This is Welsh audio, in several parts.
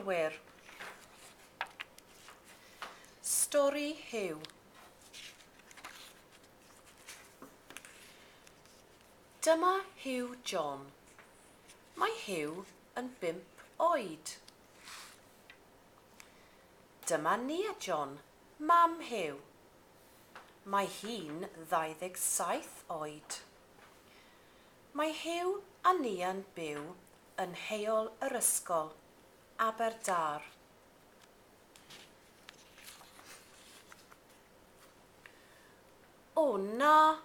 Arwyr. Stori Huw. Dyma Huw John. Mae Huw yn 5 oed. Dyma Nia John, mam Huw. Mae hi'n 27 oed. Mae Huw a Nia'n byw yn heol yr ysgol, Aberdâr. O na,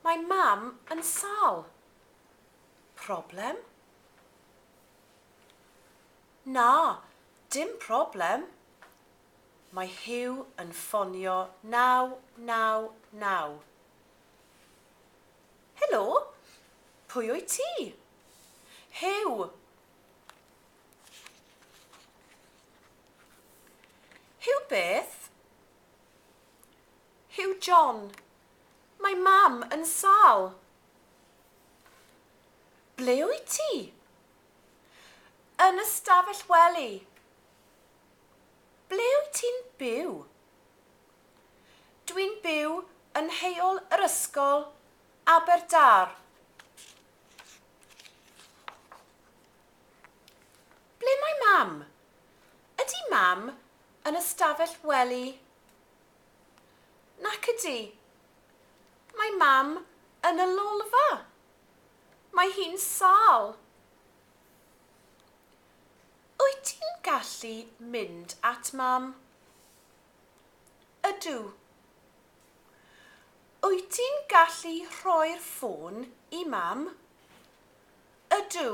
mae mam yn sâl. Problem? Na, dim problem. Mae Huw yn ffonio 999. Helo, pwy wyt ti? Huw. Huw beth? Huw John. Mae mam yn sâl. Ble wyt ti? Yn ystafell wely. Ble wyt ti'n byw? Dwi'n byw yn heol yr ysgol, Aberdâr. Ble mae mam? Ydy mam yn ystafell wely? Nac ydy. Mae mam yn y lolfa. Mae hi'n sâl. Wyt ti'n gallu mynd at mam? Ydw. Wyt ti'n gallu rhoi'r ffôn i mam? Ydw.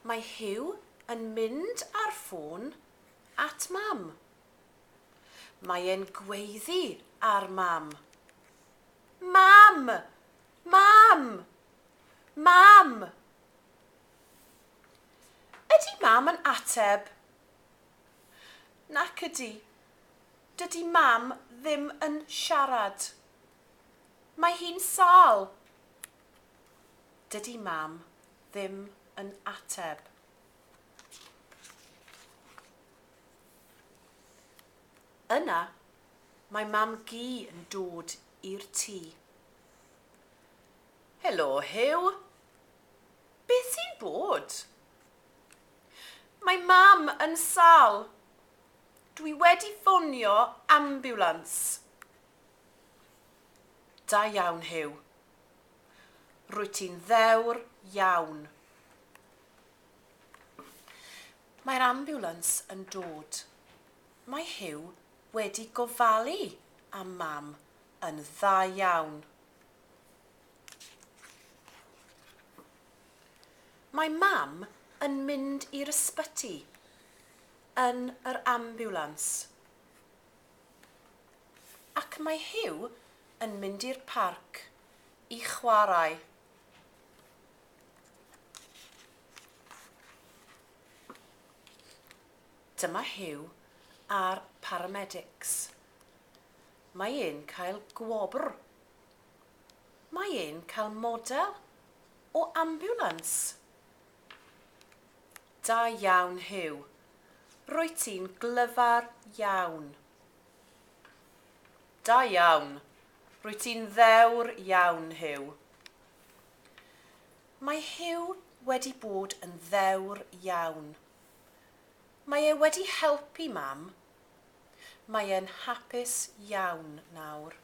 Mae Huw yn mynd ar ffôn at mam. Mae e'n gweiddi ar mam. Mam! Mam! Mam! Ydy mam yn ateb? Nac ydy. Dydy mam ddim yn siarad. Mae hi'n sâl. Dydy mam ddim yn ateb. Yna, mae mam Gi yn dod i'r tŷ. Helo, Huw. Beth sy'n bod? Mae mam yn sâl. Dwi wedi ffonio ambiwlans. Da iawn, Huw. Rwyt ti'n ddewr iawn. Mae'r ambiwlans yn dod. Mae Huw wedi gofalu am mam yn dda iawn. Mae mam yn mynd i'r ysbyty yn yr ambiwlans. Ac mae Huw yn mynd i'r parc i chwarae. Dyma Huw a'r paramedics. Mae e'n cael gwobr. Mae e'n cael model o ambiwlans. Da iawn, Huw. Rwyt ti'n glyfar iawn. Da iawn. Rwyt ti'n ddewr iawn, Huw. Mae Huw wedi bod yn ddewr iawn. Mae e wedi helpu mam. Mae e'n hapus iawn nawr.